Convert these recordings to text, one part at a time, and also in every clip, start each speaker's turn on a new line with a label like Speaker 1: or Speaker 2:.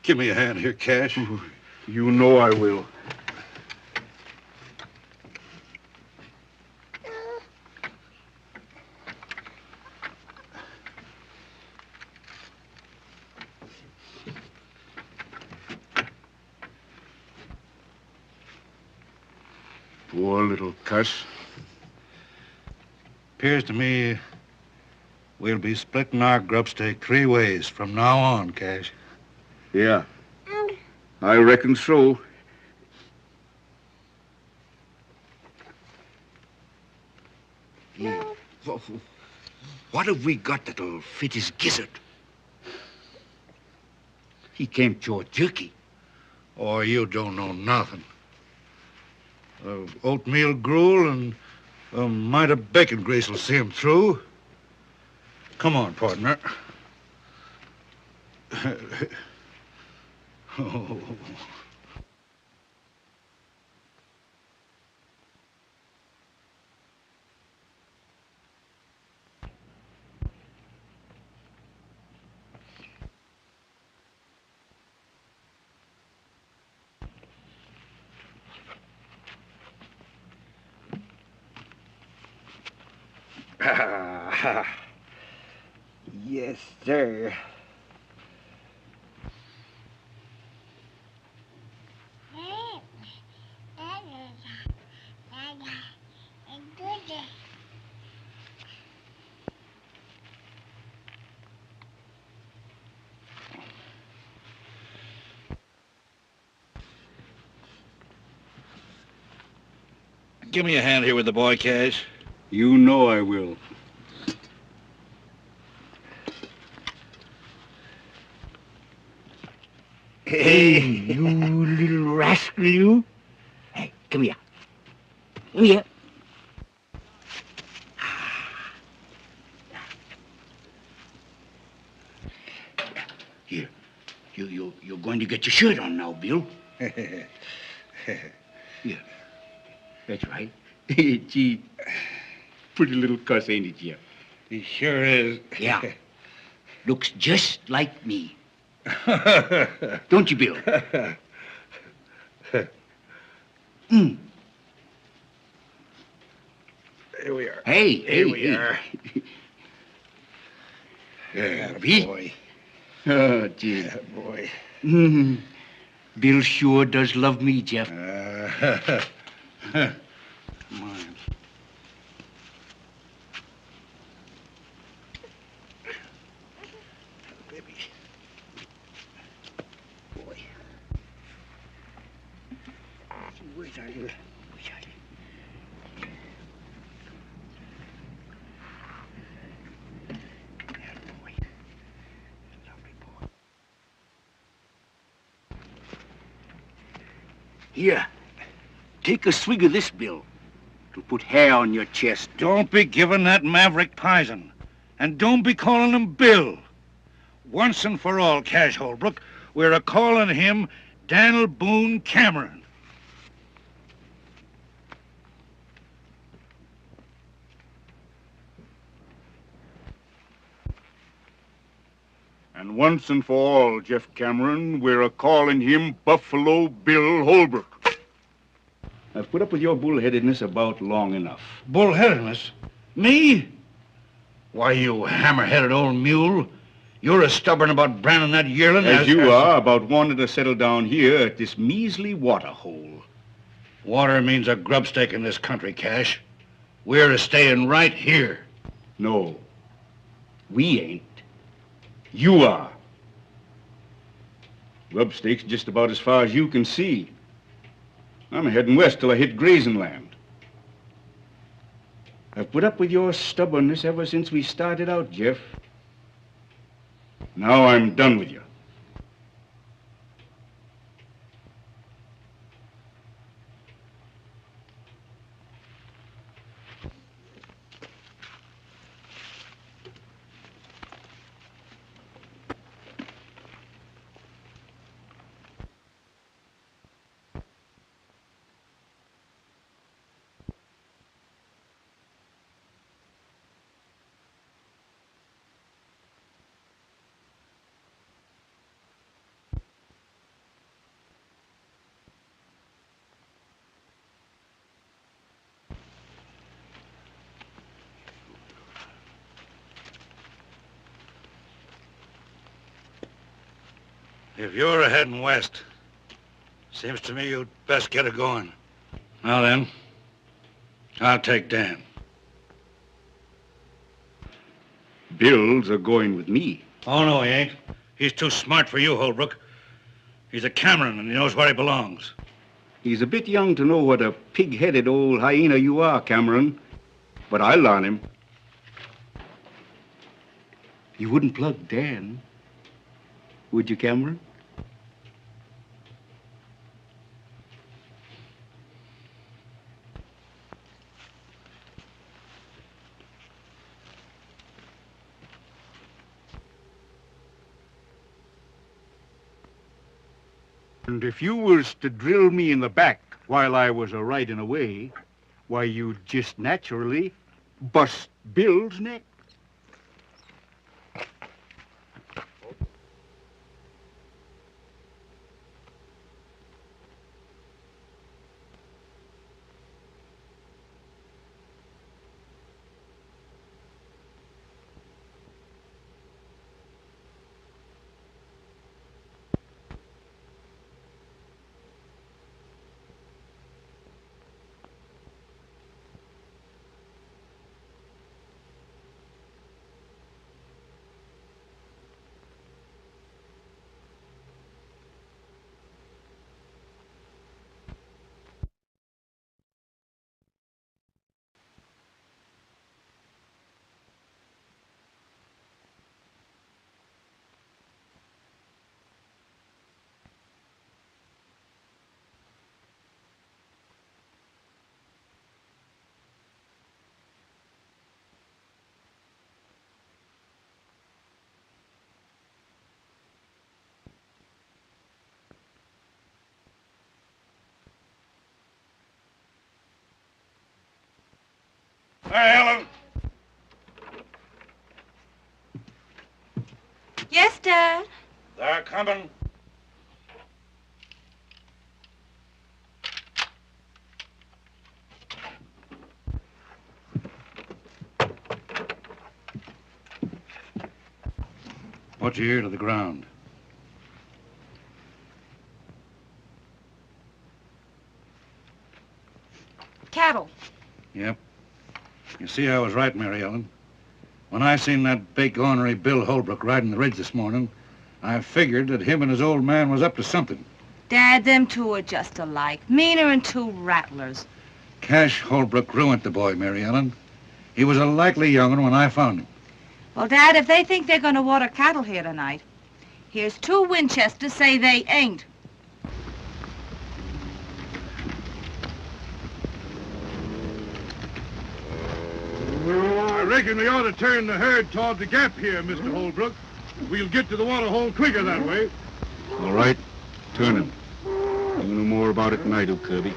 Speaker 1: Give me a hand here, Cash.
Speaker 2: You know I will. Poor little cuss.
Speaker 1: Appears to me we'll be splitting our grub stake 3 ways from now on, Cash.
Speaker 2: Yeah, I reckon so.
Speaker 3: What have we got that'll fit his gizzard? He can't chew jerky.
Speaker 1: Oh, you don't know nothing. Oatmeal gruel and a mite of bacon grease will see him through. Come on, partner. Oh.
Speaker 3: Yes, sir.
Speaker 1: Give me a hand here with the boy, Cash.
Speaker 2: You know I will.
Speaker 3: Hey, you little rascal, you. Hey, come here. Come here. Here, you're going to get your shirt on now, Bill. Here. That's right. Gee, pretty little cuss, ain't it, Jeff?
Speaker 1: He sure is.
Speaker 3: Yeah. Looks just like me. Don't you, Bill?
Speaker 1: Here we are.
Speaker 3: Hey,
Speaker 1: Here we are.
Speaker 3: Yeah,
Speaker 1: boy.
Speaker 3: Oh, gee.
Speaker 1: Boy.
Speaker 3: Bill sure does love me, Jeff.
Speaker 1: Come on. Baby. Boy. Where's our little...
Speaker 3: Here, take a swig of this, Bill. It'll put hair on your chest.
Speaker 1: Don't be giving that maverick poison. And don't be calling him Bill. Once and for all, Cash Holbrook, we're a-calling him Daniel Boone Cameron.
Speaker 2: And once and for all, Jeff Cameron, we're a-calling him Buffalo Bill Holbrook. I've put up with your bullheadedness about long enough.
Speaker 1: Bullheadedness? Me? Why, you hammer-headed old mule. You're as stubborn about branding that yearling
Speaker 2: as you are about wanting to settle down here at this measly water hole.
Speaker 1: Water means a grub stake in this country, Cash. We're a-staying right here.
Speaker 2: No, we ain't. You are. Grub stake's just about as far as you can see. I'm heading west till I hit grazing land. I've put up with your stubbornness ever since we started out, Jeff. Now I'm done with you.
Speaker 1: If you're heading west, seems to me you'd best get it going. Now then, I'll take Dan.
Speaker 2: Bill's a going with me.
Speaker 1: Oh, no, he ain't. He's too smart for you, Holbrook. He's a Cameron, and he knows where he belongs.
Speaker 2: He's a bit young to know what a pig-headed old hyena you are, Cameron. But I'll learn him. You wouldn't plug Dan, would you, Cameron? And if you was to drill me in the back while I was a-riding away, why, you'd just naturally bust Bill's neck.
Speaker 1: Hey, Ellen.
Speaker 4: Yes, Dad.
Speaker 1: They're coming. Put your ear to the ground.
Speaker 4: Cattle.
Speaker 1: Yep. You see, I was right, Mary Ellen. When I seen that big ornery Bill Holbrook riding the ridge this morning, I figured that him and his old man was up to something.
Speaker 4: Dad, them two are just alike. Meaner than two rattlers.
Speaker 1: Cash Holbrook ruined the boy, Mary Ellen. He was a likely young'un when I found him.
Speaker 4: Well, Dad, if they think they're going to water cattle here tonight, here's two Winchesters say they ain't.
Speaker 5: I reckon we ought to turn the herd toward the gap here, Mr. Holbrook. We'll get to the water hole quicker that way.
Speaker 2: All right, turn him. You know more about it than I do, Kirby.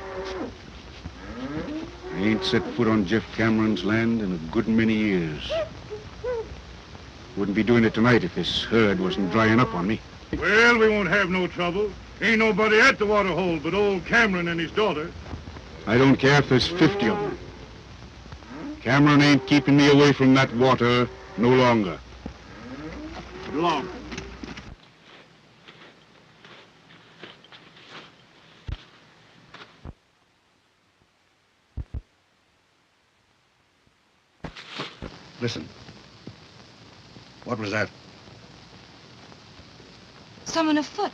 Speaker 2: I ain't set foot on Jeff Cameron's land in a good many years. Wouldn't be doing it tonight if this herd wasn't drying up on me.
Speaker 5: Well, we won't have no trouble. Ain't nobody at the water hole but old Cameron and his daughter.
Speaker 2: I don't care if there's 50 of them. Cameron ain't keeping me away from that water no longer.
Speaker 5: Long.
Speaker 1: Listen. What was that?
Speaker 4: Someone afoot.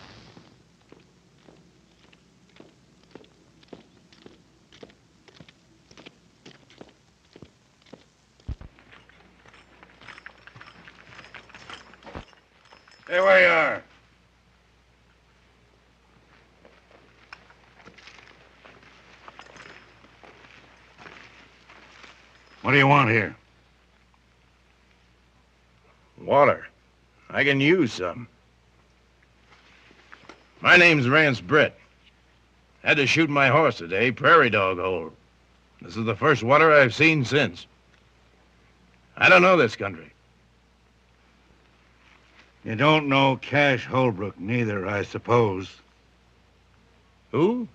Speaker 1: There we are. What do you want here?
Speaker 6: Water. I can use some. My name's Rance Britt. Had to shoot my horse today, prairie dog hole. This is the first water I've seen since. I don't know this country.
Speaker 1: You don't know Cash Holbrook neither, I suppose.
Speaker 6: Who?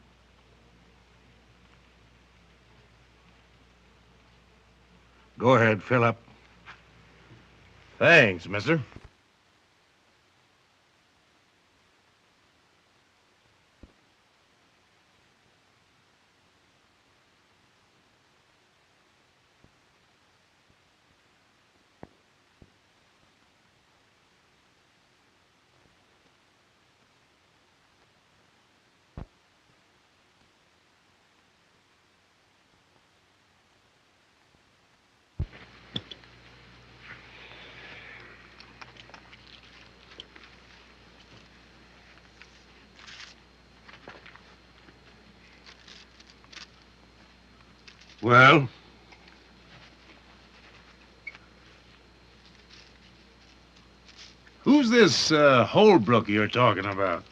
Speaker 1: Go ahead, fill up.
Speaker 6: Thanks, mister.
Speaker 1: Well?
Speaker 6: Who's this Holbrook you're talking about?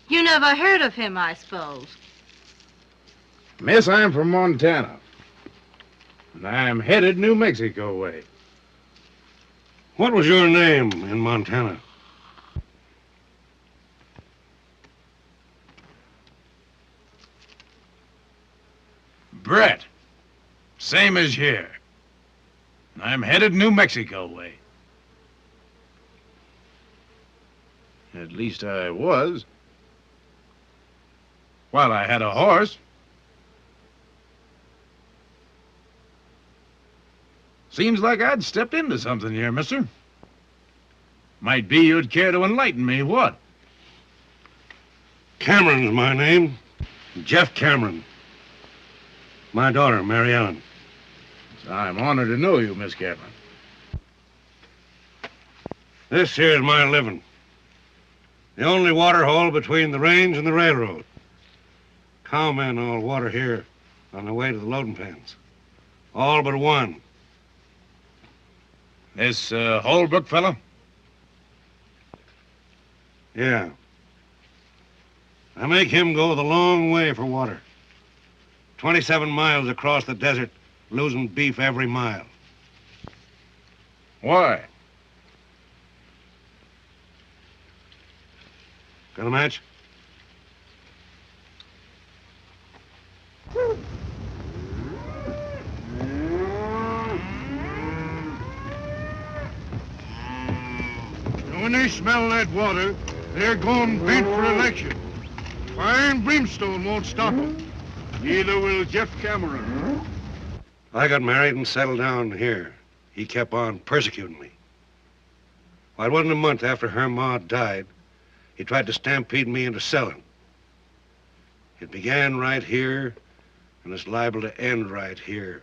Speaker 4: You never heard of him, I suppose.
Speaker 6: Miss, I'm from Montana. And I'm headed New Mexico way.
Speaker 1: What was your name in Montana?
Speaker 6: Brett. Same as here. And I'm headed New Mexico way. At least I was. While I had a horse. Seems like I'd stepped into something here, mister. Might be you'd care to enlighten me, what?
Speaker 1: Cameron's my name. Jeff Cameron. My daughter, Mary Ellen.
Speaker 6: I'm honored to know you, Miss Cameron.
Speaker 1: This here's my living. The only water hole between the range and the railroad. Cowmen all water here on the way to the loading pens. All but one.
Speaker 6: This Holbrook fellow?
Speaker 1: Yeah. I make him go the long way for water. 27 miles across the desert, losing beef every mile.
Speaker 6: Why?
Speaker 1: Got a match?
Speaker 5: When they smell that water, they're going bent for election. Fire and brimstone won't stop them. Neither will Jeff Cameron.
Speaker 1: I got married and settled down here. He kept on persecuting me. Well, it wasn't a month after her ma died. He tried to stampede me into selling. It began right here, and it's liable to end right here,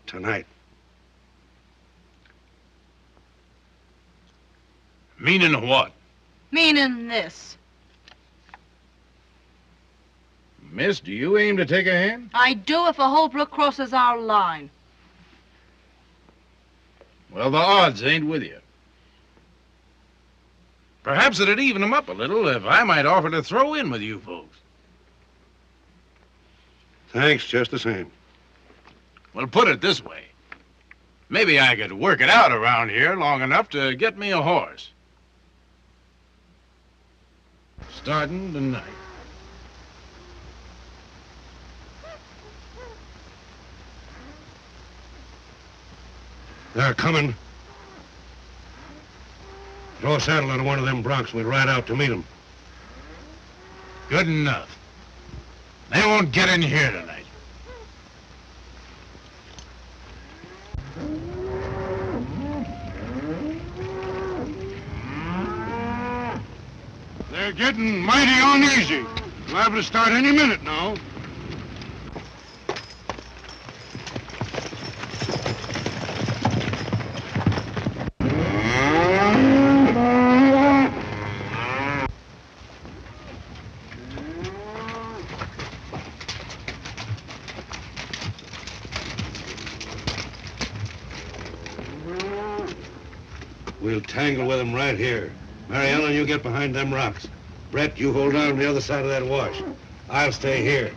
Speaker 1: tonight.
Speaker 6: Meaning what?
Speaker 4: Meaning this.
Speaker 6: Miss, do you aim to take a hand?
Speaker 4: I do if a Holbrook crosses our line.
Speaker 6: Well, the odds ain't with you. Perhaps it'd even them up a little if I might offer to throw in with you folks.
Speaker 1: Thanks, just the same.
Speaker 6: Well, put it this way. Maybe I could work it out around here long enough to get me a horse. Starting tonight.
Speaker 1: They're coming. Throw a saddle on one of them broncs. We'll ride out to meet them.
Speaker 6: Good enough. They won't get in here tonight.
Speaker 5: They're getting mighty uneasy. Liable to start any minute now.
Speaker 1: We'll tangle with them right here. Mary Ellen, you get behind them rocks. Brett, you hold on the other side of that wash. I'll stay here.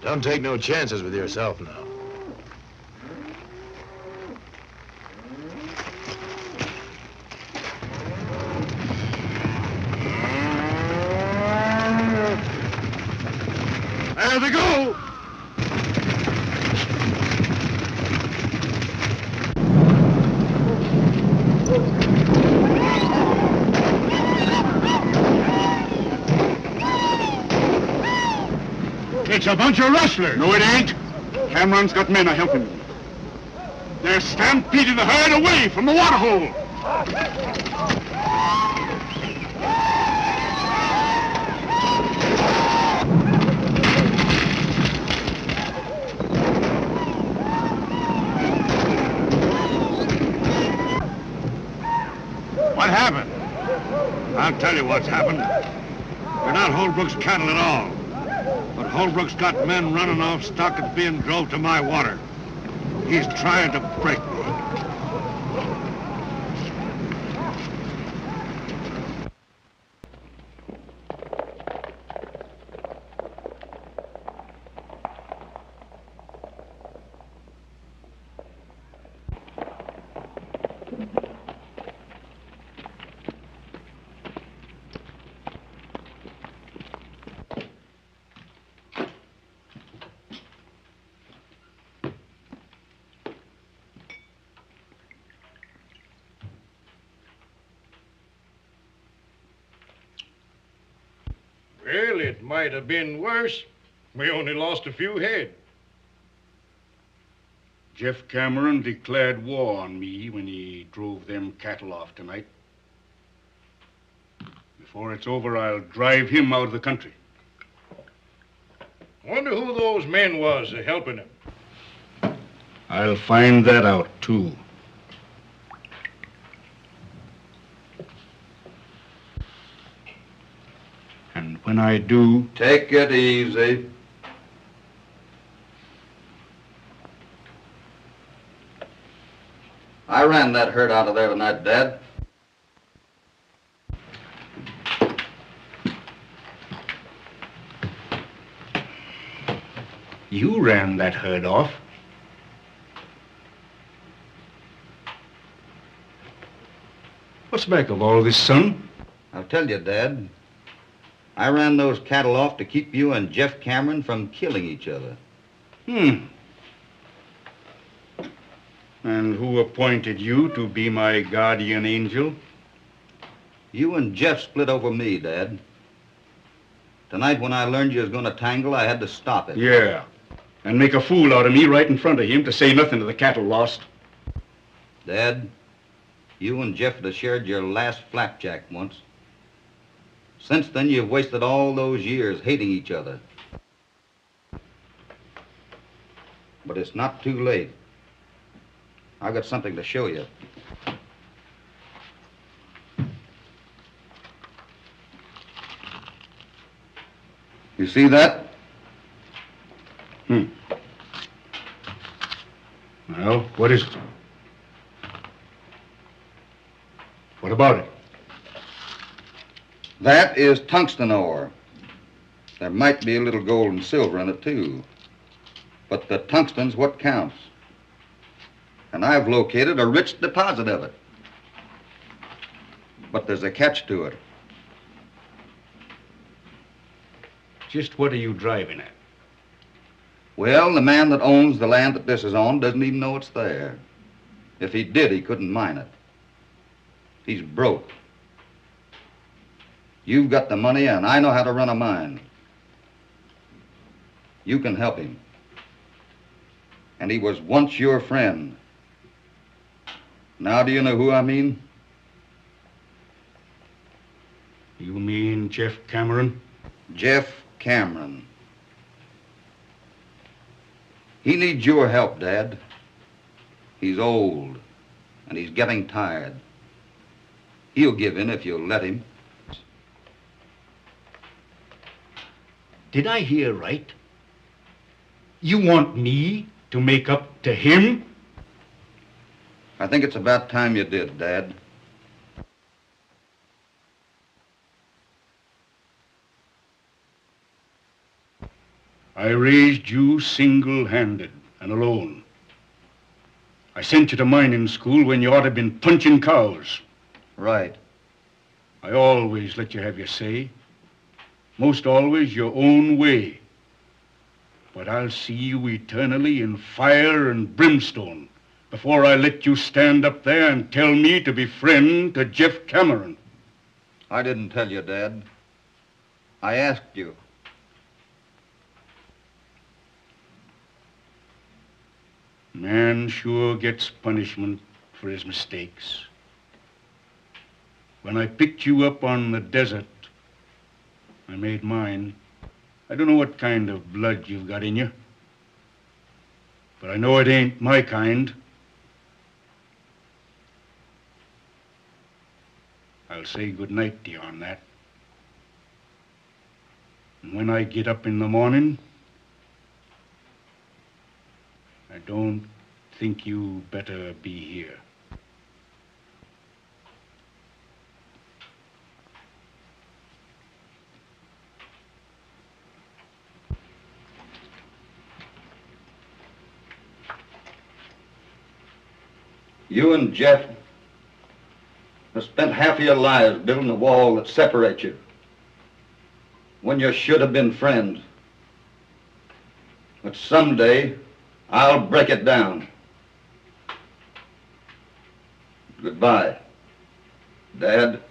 Speaker 6: Don't take no chances with yourself now.
Speaker 5: There they go! It's a bunch of rustlers. No, it ain't. Cameron's got men a-helping him. They're stampeding the herd away from the water hole.
Speaker 1: you what's happened. They're not Holbrook's cattle at all. But Holbrook's got men running off stock that's being drove to my water. He's trying to break me.
Speaker 7: Well, it might have been worse. We only lost a few head.
Speaker 2: Jeff Cameron declared war on me when he drove them cattle off tonight. Before it's over, I'll drive him out of the country.
Speaker 7: Wonder who those men was helping him.
Speaker 2: I'll find that out, too. And when I do...
Speaker 8: Take it easy. I ran that herd out of there tonight, Dad.
Speaker 2: You ran that herd off. What's back of all this, son?
Speaker 8: I'll tell you, Dad. I ran those cattle off to keep you and Jeff Cameron from killing each other.
Speaker 2: And who appointed you to be my guardian angel?
Speaker 8: You and Jeff split over me, Dad. Tonight, when I learned you was going to tangle, I had to stop it.
Speaker 2: Yeah. And make a fool out of me right in front of him, to say nothing of the cattle lost.
Speaker 8: Dad, you and Jeff had shared your last flapjack once. Since then, you've wasted all those years hating each other. But it's not too late. I've got something to show you. You see that?
Speaker 2: Well, what is it? What about it?
Speaker 8: That is tungsten ore. There might be a little gold and silver in it, too. But the tungsten's what counts. And I've located a rich deposit of it. But there's a catch to it.
Speaker 2: Just what are you driving at?
Speaker 8: Well, the man that owns the land that this is on doesn't even know it's there. If he did, he couldn't mine it. He's broke. You've got the money, and I know how to run a mine. You can help him. And he was once your friend. Now do you know who I mean?
Speaker 2: You mean Jeff Cameron?
Speaker 8: Jeff Cameron. He needs your help, Dad. He's old, and he's getting tired. He'll give in if you'll let him.
Speaker 2: Did I hear right? You want me to make up to him?
Speaker 8: I think it's about time you did, Dad.
Speaker 2: I raised you single-handed and alone. I sent you to mining school when you ought to have been punching cows.
Speaker 8: Right.
Speaker 2: I always let you have your say. Most always your own way. But I'll see you eternally in fire and brimstone before I let you stand up there and tell me to be friend to Jeff Cameron.
Speaker 8: I didn't tell you, Dad. I asked you.
Speaker 2: Man sure gets punishment for his mistakes. When I picked you up on the desert, I made mine. I don't know what kind of blood you've got in you, but I know it ain't my kind. I'll say good night to you on that. When I get up in the morning, I don't think you better be here.
Speaker 8: You and Jeff have spent half of your lives building a wall that separates you when you should have been friends. But someday, I'll break it down. Goodbye, Dad.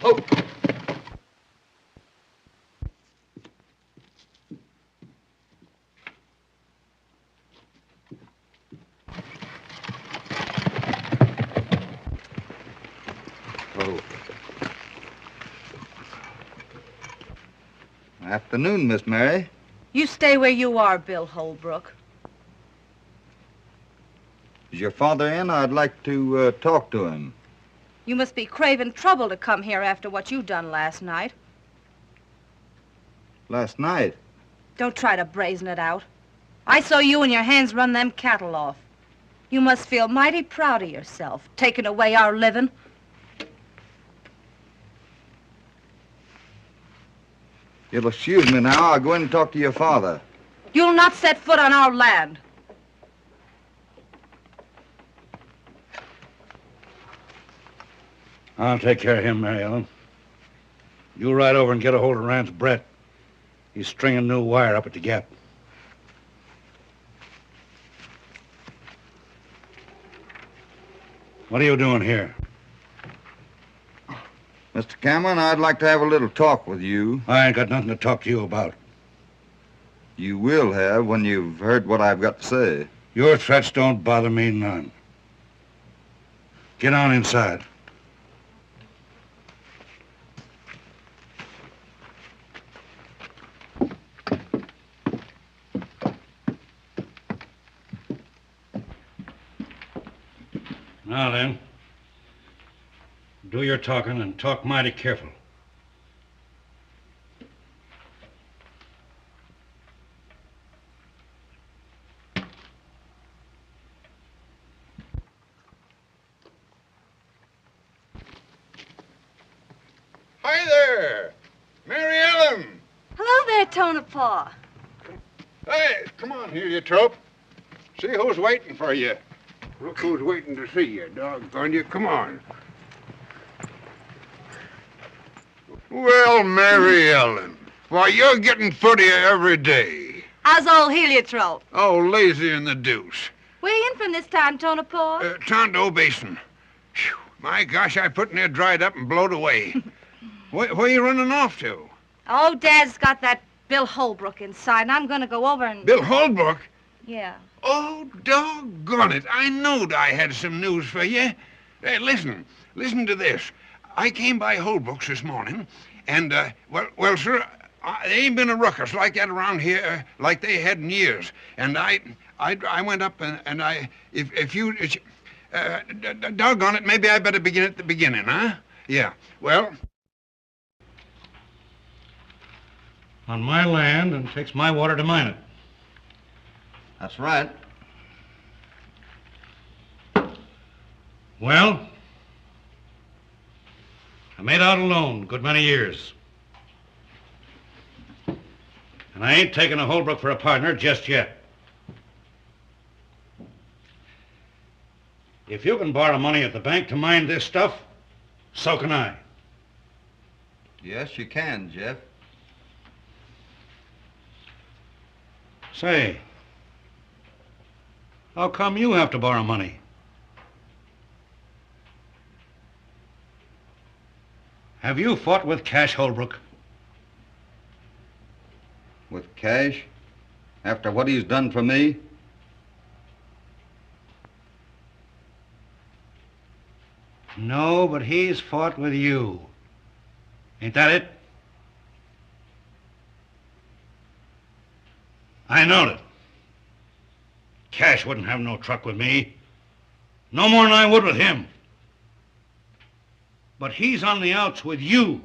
Speaker 8: Oh. Oh. Afternoon, Miss Mary.
Speaker 4: You stay where you are, Bill Holbrook.
Speaker 8: Is your father in? I'd like to talk to him.
Speaker 4: You must be craving trouble to come here after what you done last night.
Speaker 8: Last night?
Speaker 4: Don't try to brazen it out. I saw you and your hands run them cattle off. You must feel mighty proud of yourself, taking away our living.
Speaker 8: You'll excuse me now. I'll go in and talk to your father.
Speaker 4: You'll not set foot on our land.
Speaker 1: I'll take care of him, Mary Ellen. You ride over and get a hold of Rance Brett. He's stringing new wire up at the gap. What are you doing here?
Speaker 8: Mr. Cameron, I'd like to have a little talk with you.
Speaker 1: I ain't got nothing to talk to you about.
Speaker 8: You will have when you've heard what I've got to say.
Speaker 1: Your threats don't bother me none. Get on inside. Now then, do your talking and talk mighty careful.
Speaker 5: Hi there, Mary Ellen.
Speaker 4: Hello there, Tonopah.
Speaker 5: Hey, come on here, you trope. See who's waiting for you. Look who's waiting to see you, doggone you. Come on. Well, Mary Ellen, why, you're getting footier every day.
Speaker 4: How's old Heliotrope?
Speaker 5: Oh, lazy in the deuce.
Speaker 4: Where you in from this time, Tonopah?
Speaker 5: Tondo Basin. Whew, my gosh, I put near dried up and blowed away. Where you running off to?
Speaker 4: Oh, Dad's got that Bill Holbrook inside, and I'm gonna go over and...
Speaker 5: Bill Holbrook?
Speaker 4: Yeah.
Speaker 5: Oh, doggone it. I knowed I had some news for you. Hey, listen to this. I came by Holbrook's this morning, and, well, sir, there ain't been a ruckus like that around here like they had in years. And I went up and if you, doggone it, maybe I better begin at the beginning, huh? Yeah, well...
Speaker 1: On my land, and takes my water to mine it.
Speaker 8: That's right.
Speaker 1: Well, I made out alone a good many years. And I ain't taking a Holbrook for a partner just yet. If you can borrow money at the bank to mine this stuff, so can I.
Speaker 8: Yes, you can, Jeff.
Speaker 1: Say, how come you have to borrow money? Have you fought with Cash Holbrook?
Speaker 8: With Cash? After what he's done for me?
Speaker 1: No, but he's fought with you. Ain't that it? I knowed it. Cash wouldn't have no truck with me. No more than I would with him. But he's on the outs with you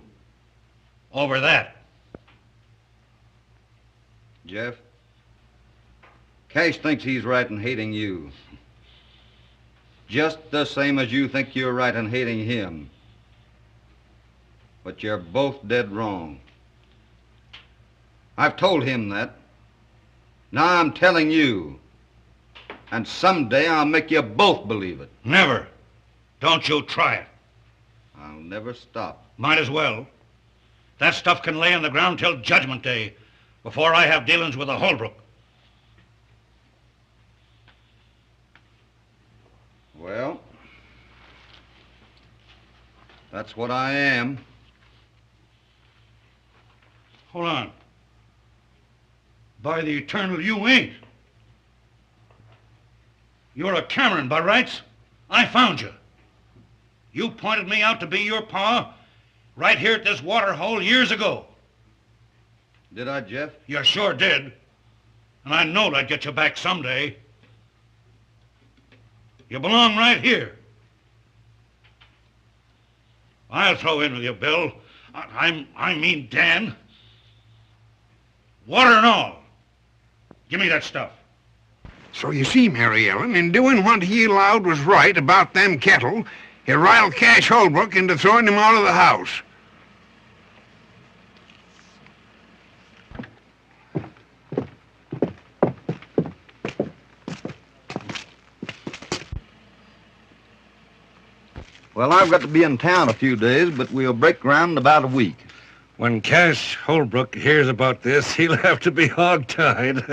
Speaker 1: over that.
Speaker 8: Jeff, Cash thinks he's right in hating you. Just the same as you think you're right in hating him. But you're both dead wrong. I've told him that. Now I'm telling you. And someday I'll make you both believe it.
Speaker 1: Never. Don't you try it.
Speaker 8: I'll never stop.
Speaker 1: Might as well. That stuff can lay on the ground till Judgment Day before I have dealings with the Holbrook.
Speaker 8: Well, that's what I am.
Speaker 1: Hold on. By the eternal, you ain't. You're a Cameron by rights. I found you. You pointed me out to be your pa right here at this water hole years ago.
Speaker 8: Did I, Jeff?
Speaker 1: You sure did. And I knowed I'd get you back someday. You belong right here. I'll throw in with you, Bill. I mean Dan. Water and all. Give me that stuff.
Speaker 5: So you see, Mary Ellen, in doing what he allowed was right about them cattle, he riled Cash Holbrook into throwing him out of the house.
Speaker 8: Well, I've got to be in town a few days, but we'll break ground in about a week.
Speaker 1: When Cash Holbrook hears about this, he'll have to be hog-tied.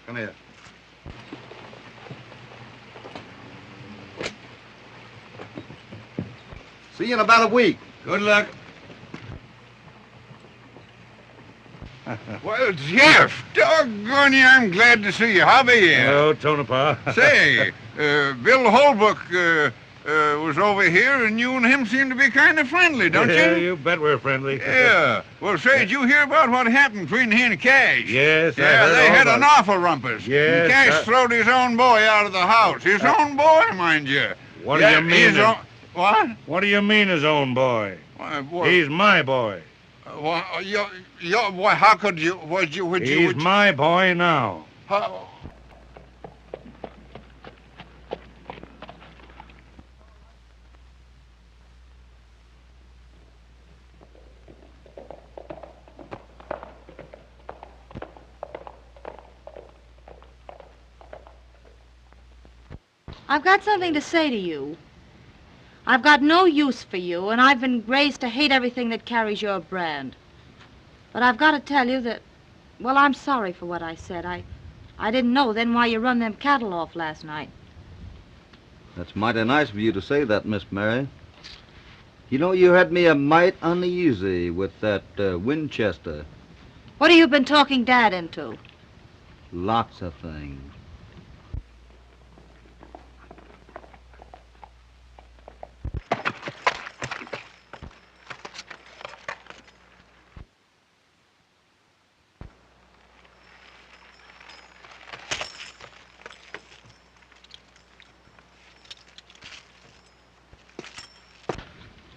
Speaker 8: Come here. See you in about a week.
Speaker 1: Good luck.
Speaker 5: Well, Jeff, doggone you, I'm glad to see you. How be you?
Speaker 1: Hello, Tonopah.
Speaker 5: Say, Bill Holbrook was over here, and you and him seem to be kind of friendly, don't
Speaker 1: Yeah,
Speaker 5: you?
Speaker 1: you bet we're friendly.
Speaker 5: Yeah. Well, say, did you hear about what happened between he and Cash?
Speaker 1: Yes, I
Speaker 5: Yeah,
Speaker 1: heard
Speaker 5: they
Speaker 1: all
Speaker 5: had
Speaker 1: about
Speaker 5: an
Speaker 1: it.
Speaker 5: awful rumpus.
Speaker 1: Yes,
Speaker 5: And Cash throwed his own boy out of the house. His own boy, mind you.
Speaker 1: What do you mean?
Speaker 5: What?
Speaker 1: What do you mean his own boy? He's my boy.
Speaker 5: Why, how could you,
Speaker 1: He's my boy now.
Speaker 5: How,
Speaker 4: I've got something to say to you. I've got no use for you, and I've been raised to hate everything that carries your brand. But I've got to tell you that, well, I'm sorry for what I said. I didn't know then why you run them cattle off last night.
Speaker 8: That's mighty nice of you to say that, Miss Mary. You know, you had me a mite uneasy with that Winchester.
Speaker 4: What have you been talking Dad into?
Speaker 8: Lots of things.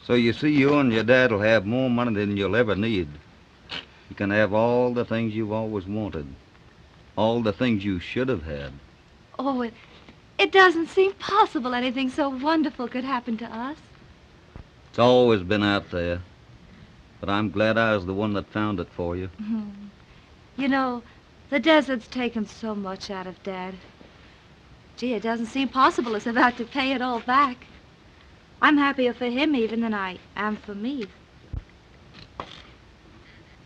Speaker 8: So you see, you and your dad will have more money than you'll ever need. You can have all the things you've always wanted. All the things you should have had.
Speaker 9: Oh, it doesn't seem possible anything so wonderful could happen to us.
Speaker 8: It's always been out there. But I'm glad I was the one that found it for you.
Speaker 9: You know, the desert's taken so much out of Dad. Gee, it doesn't seem possible it's about to pay it all back. I'm happier for him even than I am for me.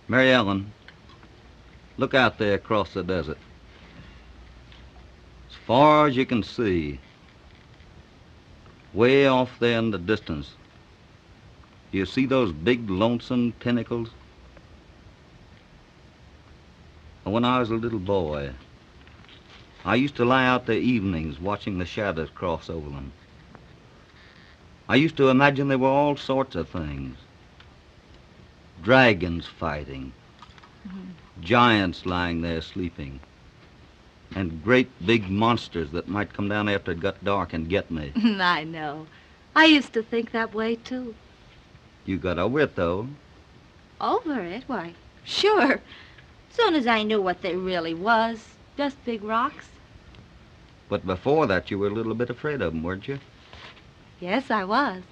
Speaker 8: Mary Ellen, look out there across the desert. As far as you can see, way off there in the distance, do you see those big lonesome pinnacles? When I was a little boy, I used to lie out there evenings watching the shadows cross over them. I used to imagine there were all sorts of things. Dragons fighting, giants lying there sleeping, and great big monsters that might come down after it got dark and get me.
Speaker 9: I know. I used to think that way, too.
Speaker 8: You got over it, though.
Speaker 9: Over it? Why, sure. Soon as I knew what they really was. Just big rocks.
Speaker 8: But before that, you were a little bit afraid of them, weren't you?
Speaker 9: Yes, I was.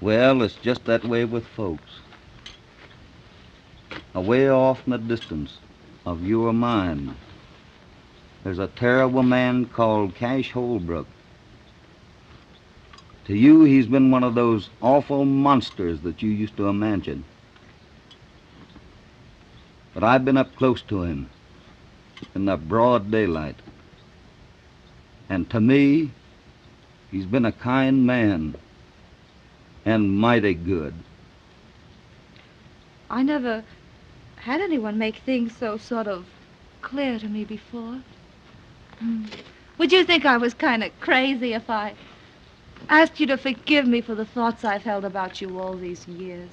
Speaker 8: Well, it's just that way with folks. Away off in the distance of you or mine, there's a terrible man called Cash Holbrook. To you, he's been one of those awful monsters that you used to imagine. But I've been up close to him in the broad daylight. And to me, he's been a kind man and mighty good.
Speaker 9: I never had anyone make things so sort of clear to me before. Would you think I was kind of crazy if I asked you to forgive me for the thoughts I've held about you all these years?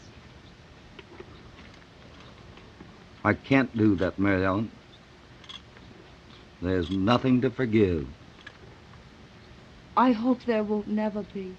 Speaker 8: I can't do that, Mary Ellen. There's nothing to forgive.
Speaker 9: I hope there won't never be.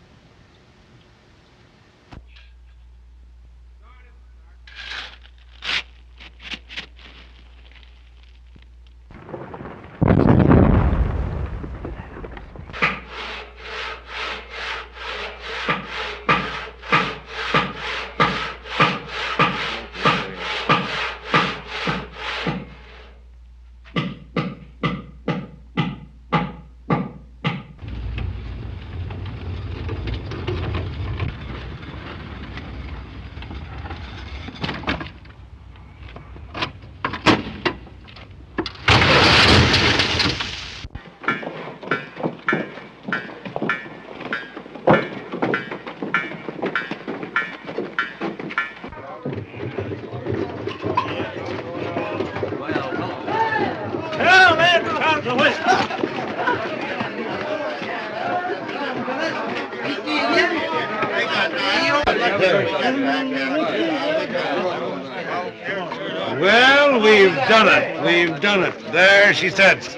Speaker 1: Well, we've done it. We've done it. There she sits.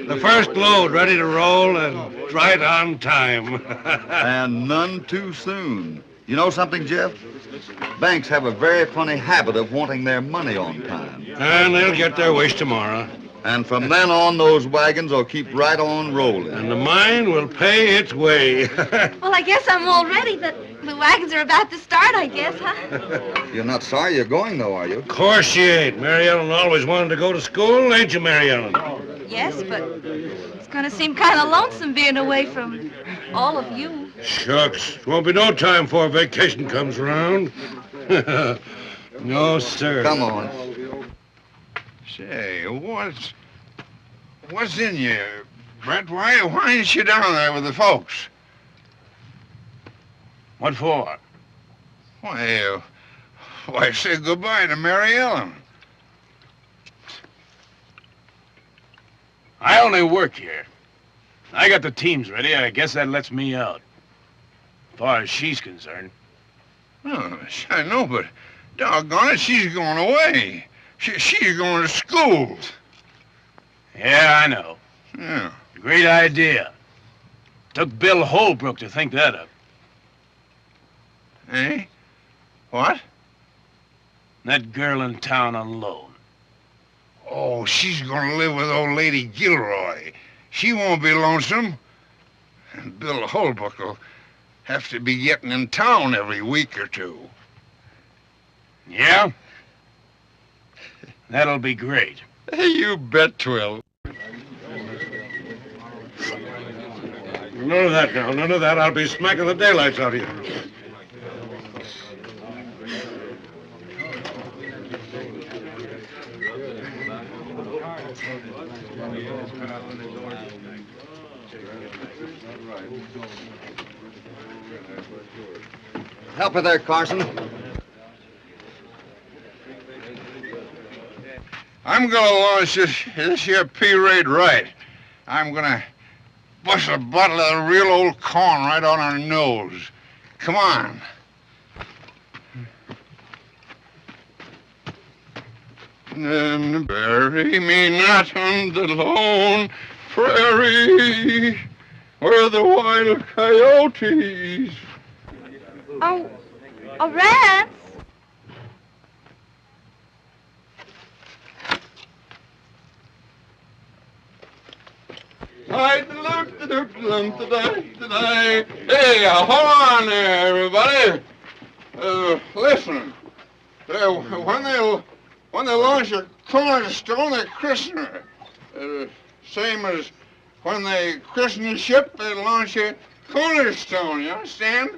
Speaker 1: The first load ready to roll and right on time.
Speaker 8: And none too soon. You know something, Jeff? Banks have a very funny habit of wanting their money on time.
Speaker 1: And they'll get their wish tomorrow.
Speaker 8: And from then on, those wagons will keep right on rolling.
Speaker 1: And the mine will pay its way.
Speaker 9: Well, I guess I'm all ready. The wagons are about to start, I guess, huh?
Speaker 8: You're not sorry you're going, though, are you?
Speaker 1: Of course she ain't. Mary Ellen always wanted to go to school, ain't you, Mary Ellen?
Speaker 9: Yes, but it's going to seem kind of lonesome being away from all of you.
Speaker 1: Shucks. Won't be no time before vacation comes around. No, sir.
Speaker 8: Come on.
Speaker 5: Say, what's in you, Brett? Why ain't you down there with the folks?
Speaker 6: What for?
Speaker 5: Why say goodbye to Mary Ellen?
Speaker 6: I only work here. I got the teams ready. I guess that lets me out. As far as she's concerned.
Speaker 5: Oh, I know, but doggone it, she's going away. She's going to school.
Speaker 6: Yeah, I know.
Speaker 5: Yeah.
Speaker 6: Great idea. Took Bill Holbrook to think that up.
Speaker 5: Eh? What?
Speaker 6: That girl in town alone.
Speaker 5: Oh, she's going to live with old Lady Gilroy. She won't be lonesome. And Bill Holbrook will have to be getting in town every week or two.
Speaker 6: Yeah? That'll be great.
Speaker 5: You bet 'twill.
Speaker 1: None of that now. None of that. I'll be smacking the daylights out of you.
Speaker 8: Help her there, Carson.
Speaker 5: I'm gonna launch this here P-raid right. I'm gonna bust a bottle of the real old corn right on our nose. Come on. And bury me not on the lone prairie where the wild coyotes.
Speaker 9: Oh, rats?
Speaker 5: Hey, hold on there, everybody. Listen. When they launch a cornerstone, they christen her. Same as when they christen a ship, they launch a cornerstone. You understand?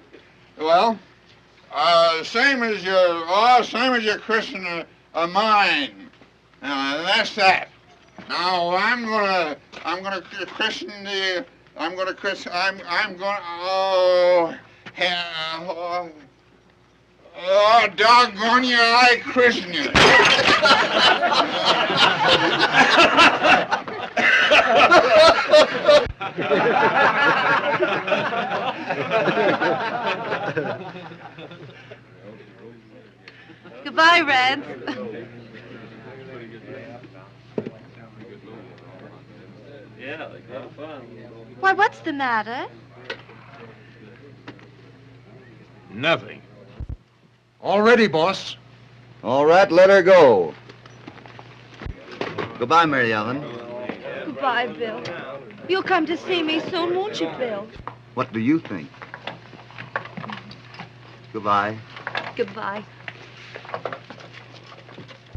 Speaker 5: Well, same as you christen a mine. Now, that's that. Now I'm gonna christen the. I'm gonna. Oh, doggone you! I christen you.
Speaker 9: Goodbye, Reds. Why, what's the matter?
Speaker 6: Nothing.
Speaker 10: All ready, boss.
Speaker 8: All right, let her go. Goodbye, Mary Ellen.
Speaker 9: Goodbye, Bill. You'll come to see me soon, won't you, Bill?
Speaker 8: What do you think? Goodbye.
Speaker 9: Goodbye.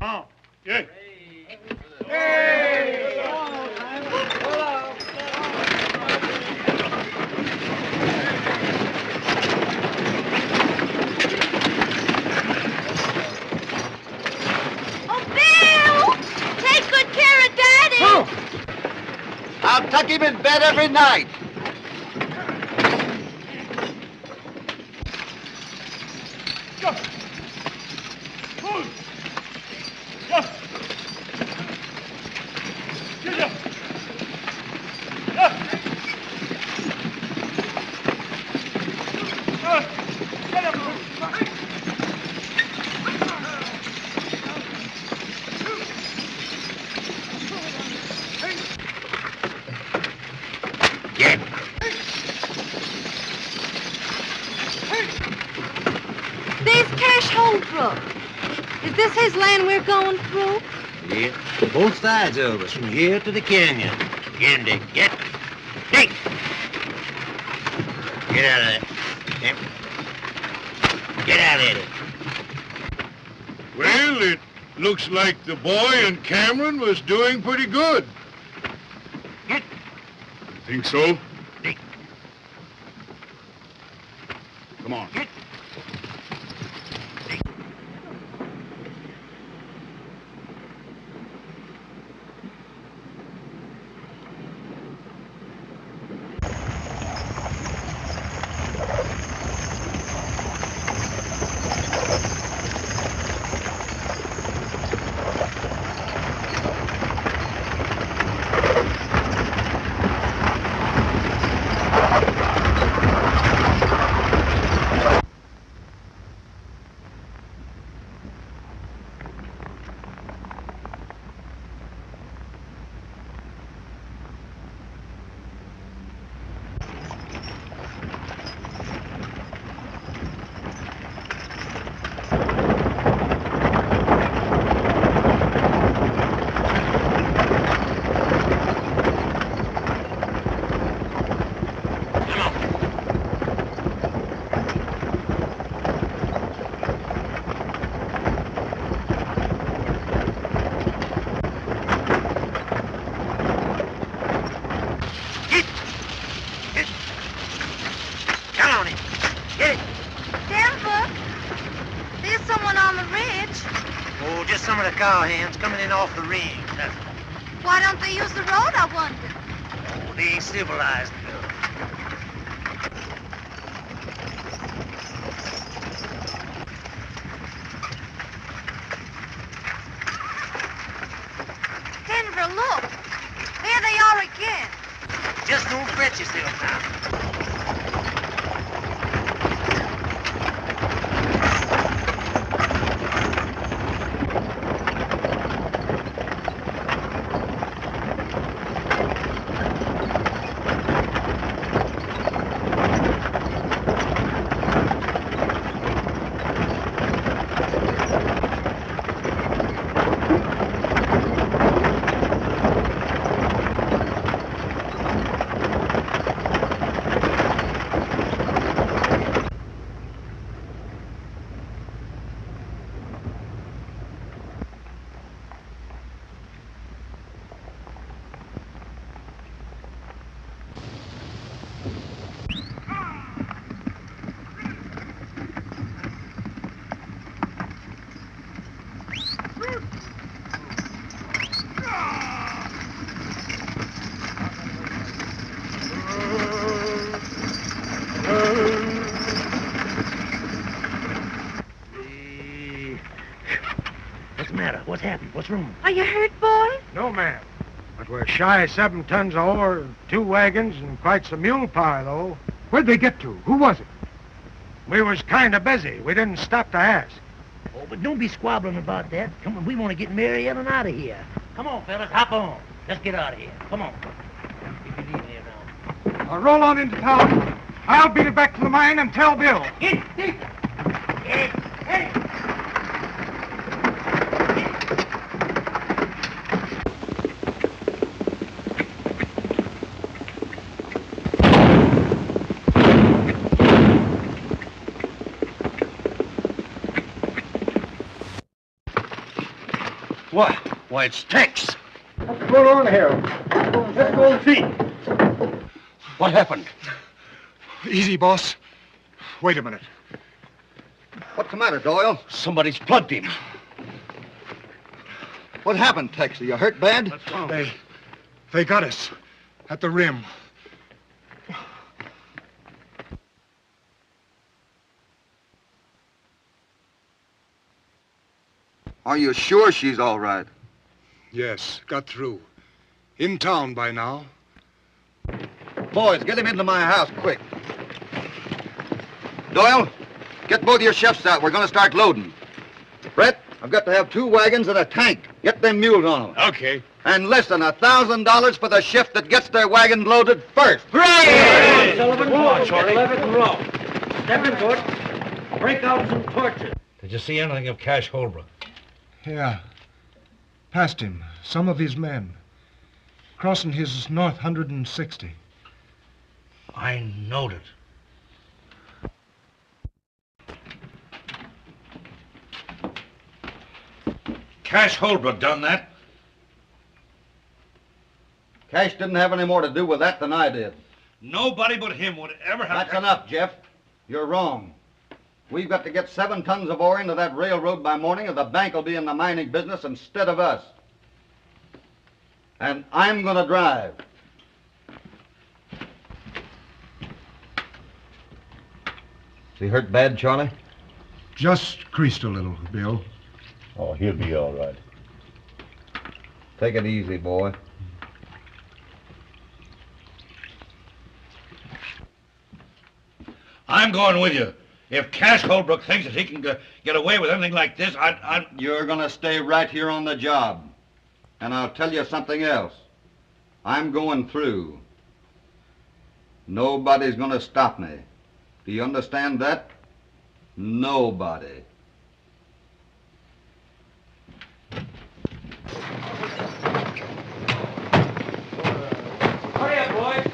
Speaker 2: Oh, yeah.
Speaker 8: I'll tuck him in bed every night.
Speaker 9: Is this his land we're going through?
Speaker 3: Yeah, both sides of us, from here to the canyon. Get him, Dick. Get. Dick! Get out of there. Yep. Get out of there.
Speaker 2: Well, it looks like the boy and Cameron was doing pretty good.
Speaker 3: Get.
Speaker 2: Think so?
Speaker 3: Dick.
Speaker 2: Come on.
Speaker 3: Get. Some of the cowhands coming in off the range. That's all.
Speaker 9: Why don't they use the road, I wonder?
Speaker 3: Oh, they ain't civilized, girl.
Speaker 9: Denver, look. There they are again.
Speaker 3: Just don't fret yourself now. What's the matter? What's happened? What's wrong?
Speaker 9: Are you hurt, boy?
Speaker 11: No, ma'am. But we're shy of 7 tons of ore, 2 wagons, and quite some mule power, though. Where'd they get to? Who was it? We was kind of busy. We didn't stop to ask.
Speaker 3: Oh, but don't be squabbling about that. Come on, we want to get Mary Ellen out of here. Come on, fellas, hop on. Let's get out of here. Come on. If you leave me around.
Speaker 11: Roll on into town. I'll beat it back to the mine and tell Bill.
Speaker 3: Get.
Speaker 10: What? Why, it's Tex.
Speaker 11: What's going on here? Let's go and see.
Speaker 10: What happened?
Speaker 11: Easy, boss. Wait a minute.
Speaker 8: What's the matter, Doyle?
Speaker 10: Somebody's plugged him.
Speaker 8: What happened, Tex? Are you hurt bad?
Speaker 11: They got us at the rim.
Speaker 8: Are you sure she's all right?
Speaker 11: Yes, got through. In town by now.
Speaker 8: Boys, get him into my house, quick. Doyle, get both your chefs out. We're going to start loading. Brett, I've got to have 2 wagons and a tank. Get them mules on them.
Speaker 10: Okay.
Speaker 8: And less than $1,000 for the shift that gets their wagon loaded first.
Speaker 3: Hey! Sullivan, come on, Charlie. Levitt and row. Step in, Bud. Break out some torches.
Speaker 6: Did you see anything of Cash Holbrook?
Speaker 11: Yeah. Past him. Some of his men. Crossing his north 160.
Speaker 3: I knowed it.
Speaker 6: Cash Holbrook done that?
Speaker 8: Cash didn't have any more to do with that than I did.
Speaker 6: Nobody but him would ever have...
Speaker 8: That's enough, Jeff. You're wrong. We've got to get 7 tons of ore into that railroad by morning, or the bank will be in the mining business instead of us. And I'm going to drive. Is he hurt bad, Charlie?
Speaker 11: Just creased a little, Bill.
Speaker 2: Oh, he'll be all right.
Speaker 8: Take it easy, boy.
Speaker 6: I'm going with you. If Cash Holbrook thinks that he can get away with anything like this,
Speaker 8: You're going to stay right here on the job. And I'll tell you something else. I'm going through. Nobody's going to stop me. Do you understand that? Nobody.
Speaker 3: Hurry up, boys.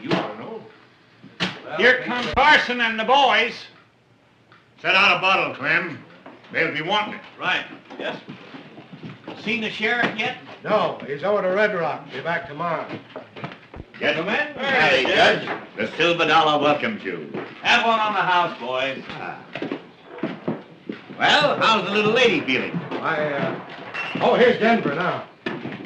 Speaker 7: You ought to know. Here come Carson and the boys. Set out a bottle, Clem. They'll be wanting it.
Speaker 10: Right. Yes.
Speaker 3: Seen the sheriff yet?
Speaker 11: No, he's over to Red Rock. Be back tomorrow.
Speaker 7: Gentlemen.
Speaker 10: Howdy, Judge.
Speaker 7: The Silver Dollar welcomes you.
Speaker 10: Have one on the house, boys.
Speaker 7: Well, how's the little lady feeling?
Speaker 11: Oh, here's Denver now.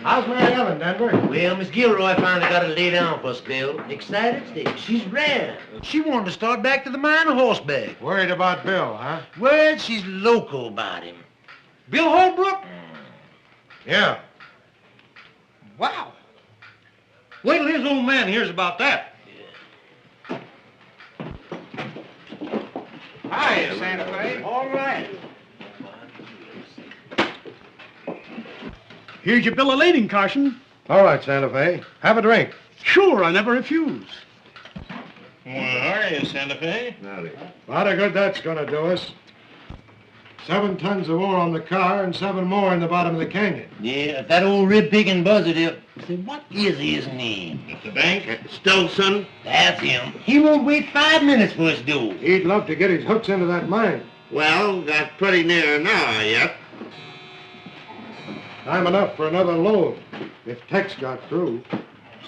Speaker 11: How's Mary Ellen, Denver?
Speaker 3: Well, Miss Gilroy finally got to lay down for a spell. Excited still. She's rare. She wanted to start back to the mine on horseback.
Speaker 11: Worried about Bill, huh?
Speaker 3: Word, she's loco about him. Bill Holbrook?
Speaker 11: Yeah.
Speaker 10: Wow. Wait till his old man hears about that.
Speaker 7: Hi, Santa Fe.
Speaker 3: All right.
Speaker 2: Here's your bill of lading, Carson.
Speaker 11: All right, Santa Fe. Have a drink.
Speaker 2: Sure, I never refuse.
Speaker 7: Where are you, Santa Fe?
Speaker 11: A lot of good that's gonna do us. 7 tons of ore on the car and 7 more in the bottom of the canyon.
Speaker 3: Yeah, if that old rib-picking buzzard here... Say, what is his name?
Speaker 7: At the bank?
Speaker 3: Stolson. That's him. He won't wait 5 minutes for his due.
Speaker 11: He'd love to get his hooks into that mine.
Speaker 3: Well, that's pretty near an hour yet.
Speaker 11: Time enough for another load, if Tex got through.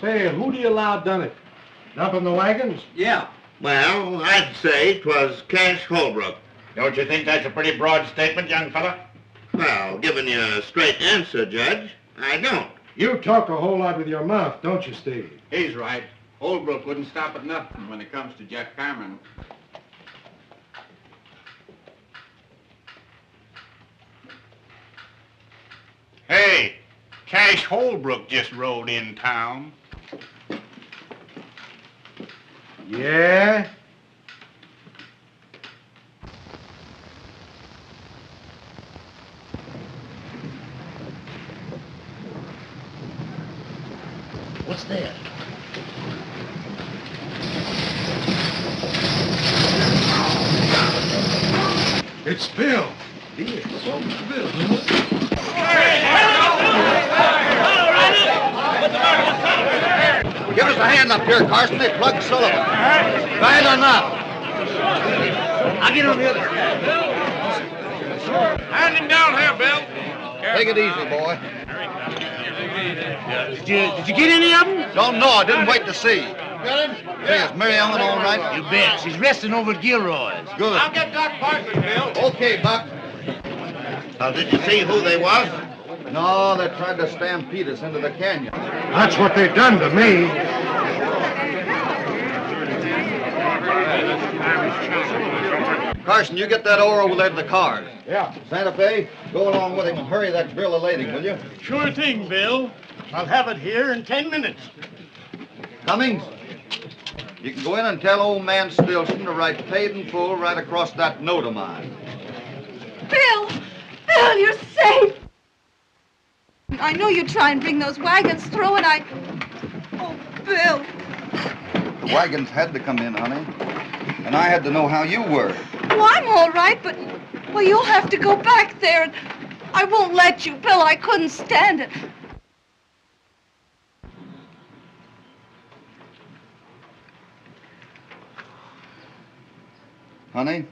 Speaker 11: Say, who do you allow done it? Dumping the wagons?
Speaker 10: Yeah.
Speaker 3: Well, I'd say 'twas Cash Holbrook.
Speaker 7: Don't you think that's a pretty broad statement, young fella?
Speaker 3: Well, giving you a straight answer, Judge, I don't.
Speaker 11: You talk a whole lot with your mouth, don't you, Steve?
Speaker 12: He's right. Holbrook wouldn't stop at nothing when it comes to Jeff Cameron.
Speaker 7: Hey, Cash Holbrook just rode in town.
Speaker 11: Yeah?
Speaker 3: What's that?
Speaker 11: It's Bill.
Speaker 8: Give us a hand up here, Carson. They plugged Sullivan. Bad or not?
Speaker 3: I'll get on the other.
Speaker 7: Hand him down here, Bill.
Speaker 8: Take it easy, boy.
Speaker 3: Did you get any of them?
Speaker 8: Don't know. I didn't wait to see. Got him? Say, is Mary Ellen all right?
Speaker 3: You bet. She's resting over at Gilroy's.
Speaker 8: Good.
Speaker 7: I'll get Doc Parsons, Bill.
Speaker 8: Okay, Buck.
Speaker 3: Did you see who they was?
Speaker 8: No, they tried to stampede us into the canyon.
Speaker 11: That's what they done to me.
Speaker 8: Carson, you get that ore over there to the cars.
Speaker 11: Yeah.
Speaker 8: Santa Fe, go along with him and hurry that bill of lading, will you?
Speaker 2: Sure thing, Bill. I'll have it here in 10 minutes.
Speaker 8: Cummings, you can go in and tell old man Stilson to write paid in full right across that note of mine.
Speaker 9: Bill! Bill, you're safe! I know you try and bring those wagons through, and Oh, Bill!
Speaker 8: The wagons had to come in, honey. And I had to know how you were.
Speaker 9: Oh, I'm all right, but... Well, you'll have to go back there, and I won't let you, Bill. I couldn't stand it.
Speaker 8: Honey?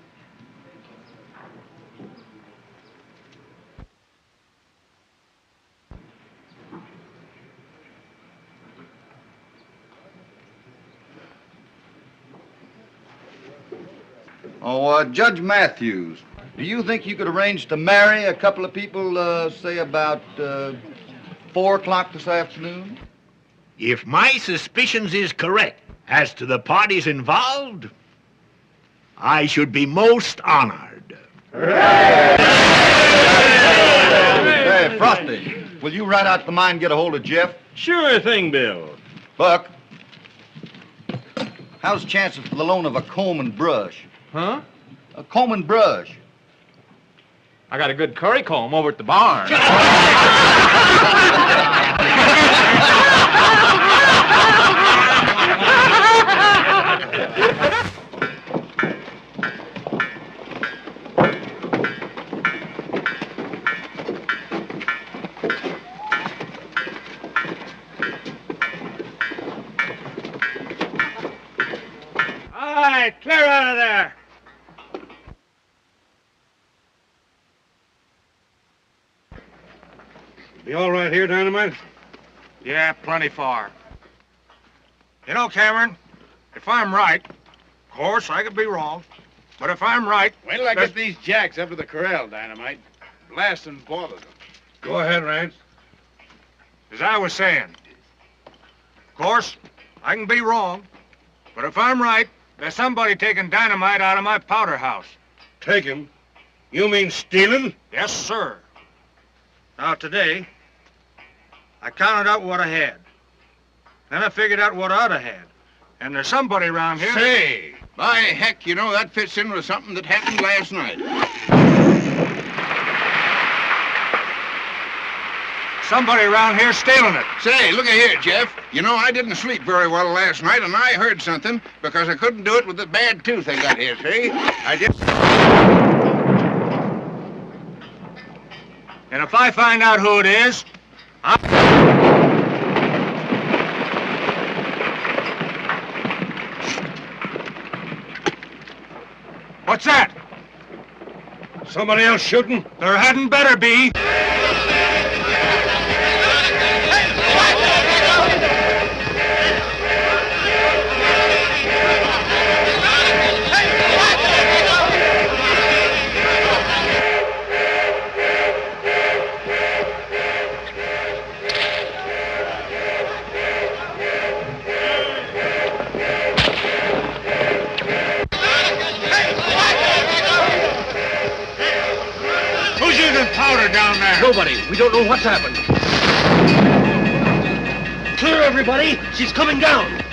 Speaker 8: Oh, Judge Matthews, do you think you could arrange to marry a couple of people, say about 4 o'clock this afternoon?
Speaker 5: If my suspicions is correct as to the parties involved, I should be most honored.
Speaker 8: Hey, Frosty, will you ride out the mine and get a hold of Jeff?
Speaker 7: Sure thing, Bill.
Speaker 8: Buck, how's chances for the loan of a comb and brush?
Speaker 7: Huh?
Speaker 8: A comb and brush.
Speaker 7: I got a good curry comb over at the barn. All right, clear out of there.
Speaker 1: Be all right here, Dynamite?
Speaker 7: Yeah, plenty far. You know, Cameron, if I'm right, of course, I could be wrong, but if I'm right...
Speaker 12: Wait till I get these jacks up to the corral, Dynamite. Blast and boil them.
Speaker 1: Go ahead, Rance.
Speaker 7: As I was saying, of course, I can be wrong, but if I'm right, there's somebody taking dynamite out of my powder house.
Speaker 1: Taking? You mean stealing?
Speaker 7: Yes, sir. Now, today, I counted out what I had. Then I figured out what I'd have had. And there's somebody around here...
Speaker 5: Say, by heck, you know, that fits in with something that happened last night.
Speaker 7: Somebody around here stealing it.
Speaker 5: Say, look here, Jeff. You know, I didn't sleep very well last night, and I heard something because I couldn't do it with the bad tooth I got here, see? I just...
Speaker 7: And if I find out who it is, What's that?
Speaker 1: Somebody else shooting?
Speaker 7: There hadn't better be. Powder down there.
Speaker 3: Nobody. We don't know what's happened. Clear, everybody. She's coming down.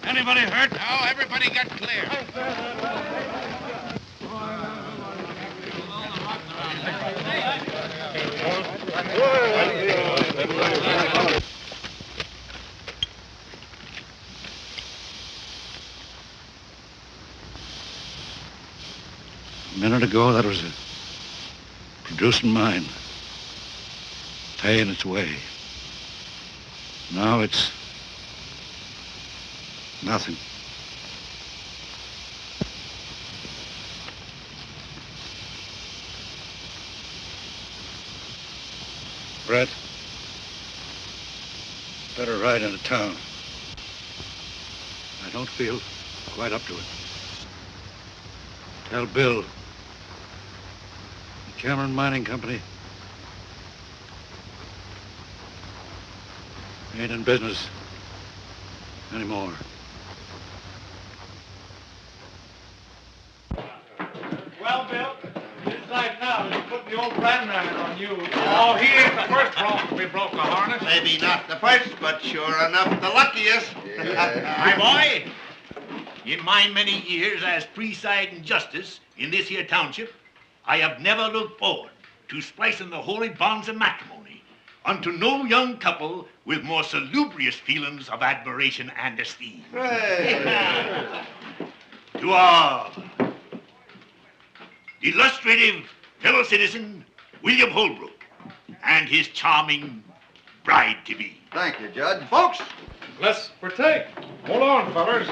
Speaker 7: Anybody hurt?
Speaker 5: No, everybody got clear.
Speaker 1: A minute ago, that was a producing mine, paying its way. Now it's nothing. Brett, better ride into town. I don't feel quite up to it. Tell Bill, Cameron Mining Company ain't in business anymore.
Speaker 7: Well, Bill, it's like now. He's putting the old brand iron on you. Oh, he ain't the first bronc we broke a harness.
Speaker 13: Maybe not the first, but sure enough the luckiest.
Speaker 14: My boy, in my many years as presiding justice in this here township, I have never looked forward to splicing the holy bonds of matrimony unto no young couple with more salubrious feelings of admiration and esteem. To our illustrative fellow citizen, William Holbrook, and his charming bride-to-be.
Speaker 8: Thank you, Judge.
Speaker 7: Folks,
Speaker 15: let's partake. Hold on, fellers.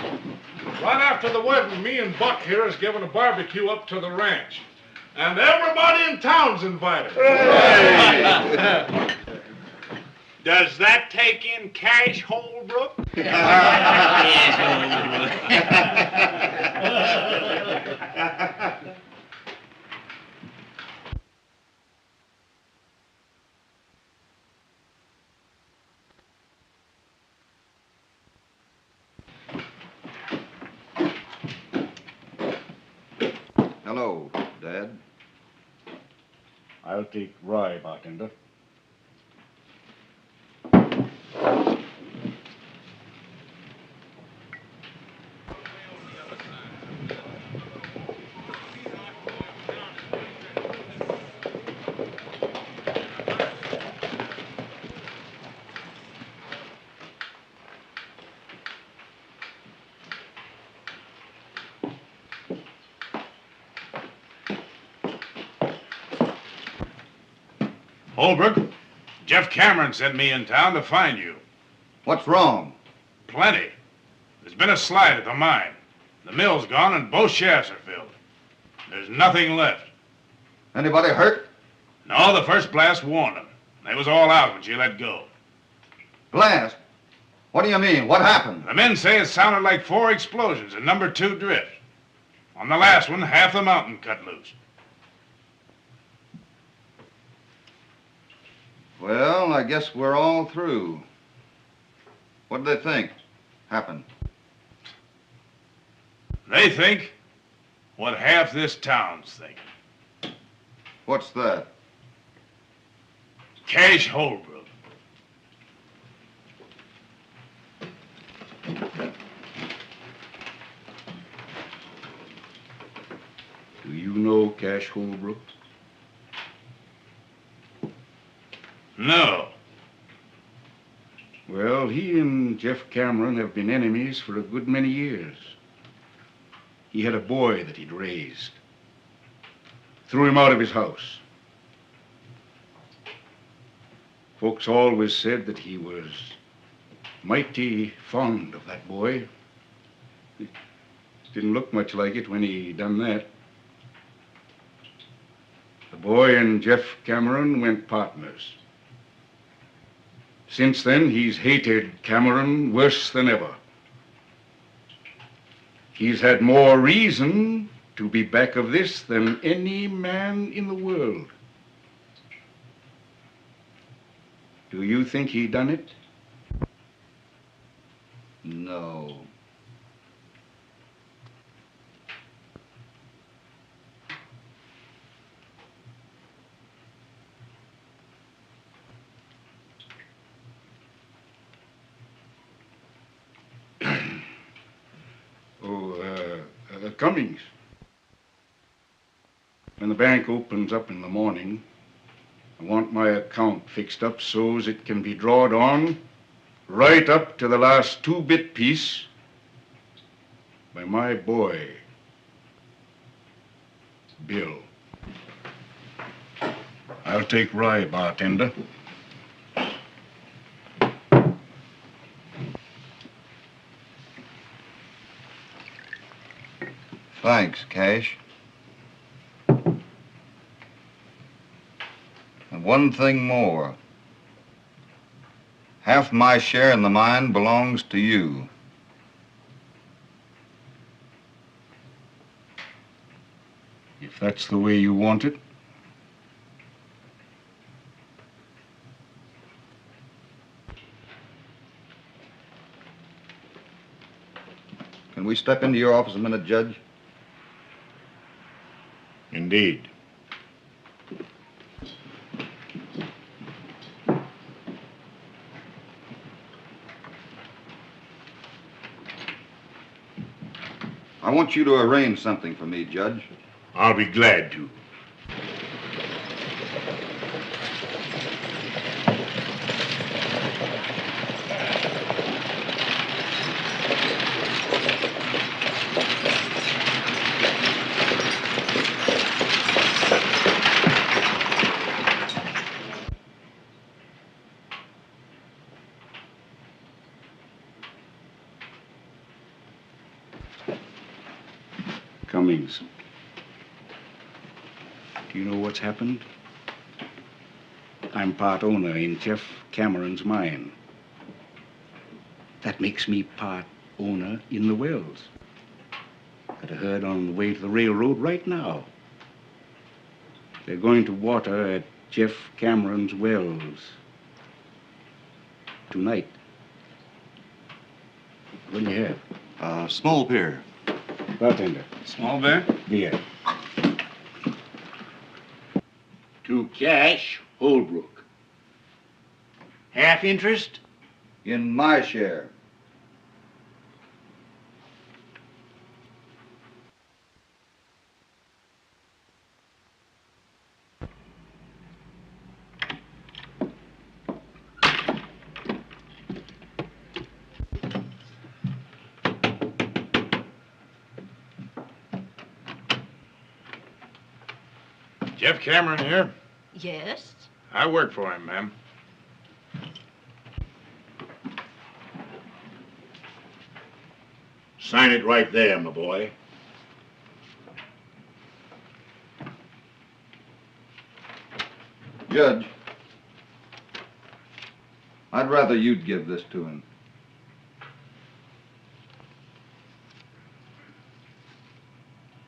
Speaker 15: Right after the wedding, me and Buck here is giving a barbecue up to the ranch. And everybody in town's invited.
Speaker 7: does that take in cash, Holbrook?
Speaker 14: Yes, Holbrook.
Speaker 8: Hello, Dad.
Speaker 2: I'll take rye, bartender.
Speaker 15: Holbrook, Jeff Cameron sent me in town to find you.
Speaker 8: What's wrong?
Speaker 15: Plenty. There's been a slide at the mine.
Speaker 6: The mill's gone and both shafts are filled. There's nothing left.
Speaker 8: Anybody hurt?
Speaker 6: No, the first blast warned them. They was all out when she let go.
Speaker 8: Blast? What do you mean? What happened?
Speaker 6: The men say it sounded like 4 explosions in number 2 drift. On the last one, half the mountain cut loose.
Speaker 8: Well, I guess we're all through. What do they think happened?
Speaker 6: They think what half this town's thinking.
Speaker 8: What's that?
Speaker 6: Cash Holbrook.
Speaker 2: Do you know Cash Holbrook?
Speaker 6: No.
Speaker 2: Well, he and Jeff Cameron have been enemies for a good many years. He had a boy that he'd raised. Threw him out of his house. Folks always said that he was mighty fond of that boy. It didn't look much like it when he done that. The boy and Jeff Cameron went partners. Since then, he's hated Cameron worse than ever. He's had more reason to be back of this than any man in the world. Do you think he done it?
Speaker 8: No.
Speaker 2: Cummings. When the bank opens up in the morning, I want my account fixed up so's it can be drawed on right up to the last 2-bit piece by my boy, Bill. I'll take rye, bartender.
Speaker 8: Thanks, Cash. And one thing more. Half my share in the mine belongs to you.
Speaker 2: If that's the way you want it.
Speaker 8: Can we step into your office a minute, Judge?
Speaker 6: Indeed.
Speaker 8: I want you to arrange something for me, Judge.
Speaker 6: I'll be glad to.
Speaker 2: Cummings. Do you know what's happened? I'm part owner in Jeff Cameron's mine. That makes me part owner in the wells. Got a herd on the way to the railroad right now. They're going to water at Jeff Cameron's wells tonight. What'll you have?
Speaker 8: Small beer.
Speaker 2: Bartender.
Speaker 12: Small beer?
Speaker 2: Beer.
Speaker 14: To Cash Holbrook. Half interest?
Speaker 8: In my share.
Speaker 6: Jeff Cameron here?
Speaker 4: Yes?
Speaker 6: I work for him, ma'am.
Speaker 14: Sign it right there, my boy.
Speaker 8: Judge, I'd rather you'd give this to him.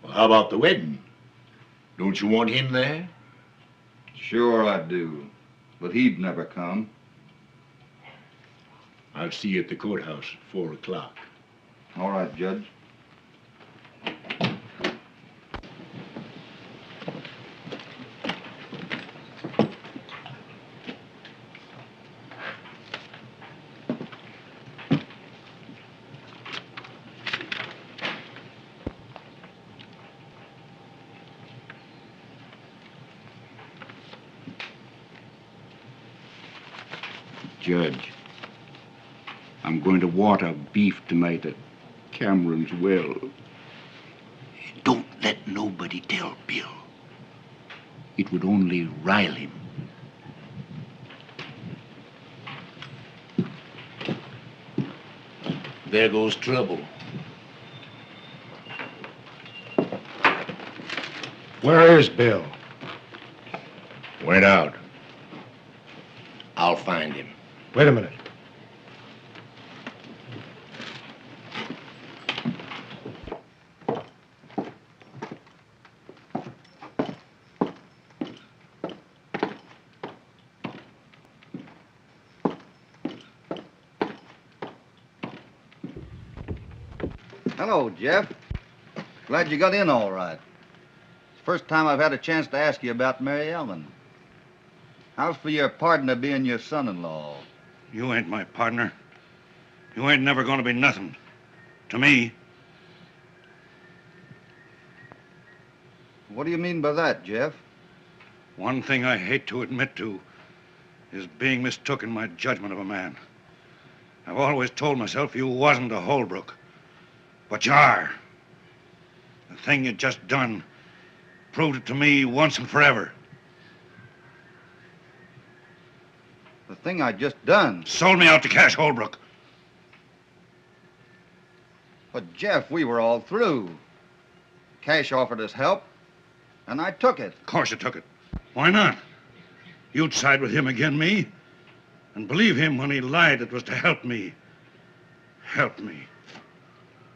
Speaker 14: Well, how about the wedding? Don't you want him there?
Speaker 8: Sure I do, but he'd never come.
Speaker 14: I'll see you at the courthouse at 4 o'clock.
Speaker 8: All right, Judge.
Speaker 2: Judge, I'm going to water beef tonight at Cameron's well.
Speaker 14: Don't let nobody tell Bill. It would only rile him. There goes trouble.
Speaker 11: Where is Bill?
Speaker 14: Went out. I'll find him.
Speaker 11: Wait a minute.
Speaker 8: Hello, Jeff. Glad you got in all right. It's the first time I've had a chance to ask you about Mary Ellen. How's for your partner being your son-in-law?
Speaker 1: You ain't my partner. You ain't never gonna be nothing. To me.
Speaker 8: What do you mean by that, Jeff?
Speaker 1: One thing I hate to admit to is being mistook in my judgment of a man. I've always told myself you wasn't a Holbrook. But you are. The thing you just done proved it to me once and forever.
Speaker 8: The thing I just done?
Speaker 1: Sold me out to Cash Holbrook.
Speaker 8: But, Jeff, we were all through. Cash offered us help, and I took it.
Speaker 1: Of course you took it. Why not? You'd side with him again me, and believe him when he lied it was to help me. Help me.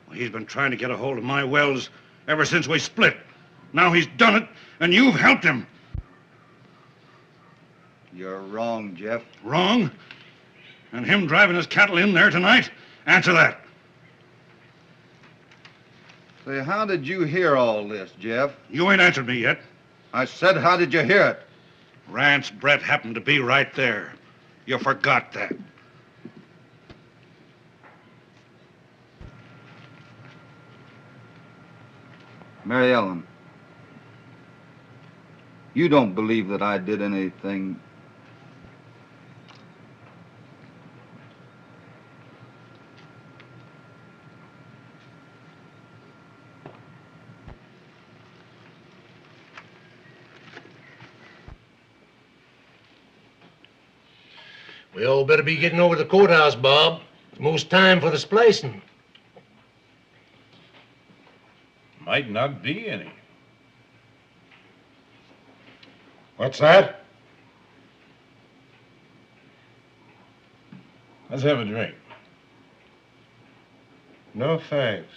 Speaker 1: Well, he's been trying to get a hold of my wells ever since we split. Now he's done it, and you've helped him.
Speaker 8: You're wrong, Jeff.
Speaker 1: Wrong? And him driving his cattle in there tonight? Answer that.
Speaker 8: Say, how did you hear all this, Jeff?
Speaker 1: You ain't answered me yet.
Speaker 8: I said, how did you hear it?
Speaker 1: Rance Brett happened to be right there. You forgot that.
Speaker 8: Mary Ellen, you don't believe that I did anything.
Speaker 3: We all better be getting over to the courthouse, Bob. It's most time for the splicing.
Speaker 6: Might not be any.
Speaker 11: What's that?
Speaker 6: Let's have a drink.
Speaker 11: No, thanks.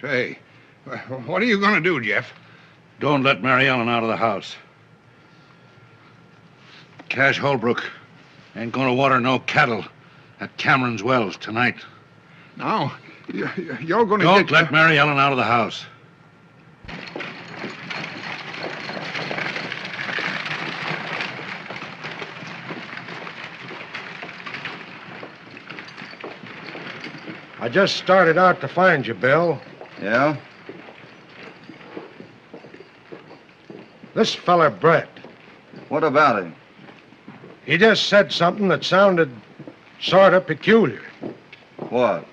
Speaker 5: Say, what are you going to do, Jeff?
Speaker 1: Don't let Mary Ellen out of the house. Cash Holbrook ain't gonna water no cattle at Cameron's wells tonight.
Speaker 5: Now, you're going to
Speaker 1: Don't let Mary Ellen out of the house.
Speaker 11: I just started out to find you, Bill.
Speaker 8: Yeah?
Speaker 11: This feller, Brett.
Speaker 8: What about him?
Speaker 11: He just said something that sounded sort of peculiar.
Speaker 8: What?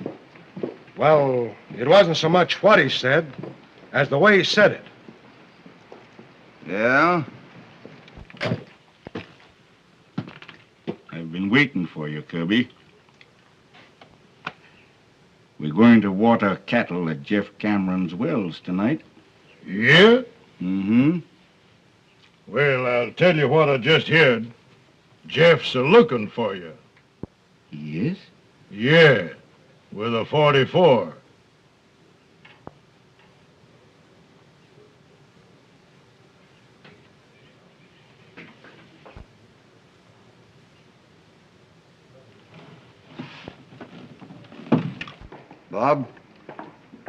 Speaker 11: Well, it wasn't so much what he said as the way he said it.
Speaker 8: Yeah?
Speaker 2: I've been waiting for you, Kirby. We're going to water cattle at Jeff Cameron's wells tonight.
Speaker 15: Yeah?
Speaker 2: Mm-hmm.
Speaker 15: Well, I'll tell you what I just heard. Jeff's a-looking for you.
Speaker 2: Yes?
Speaker 15: Yeah, with a 44.
Speaker 8: Bob,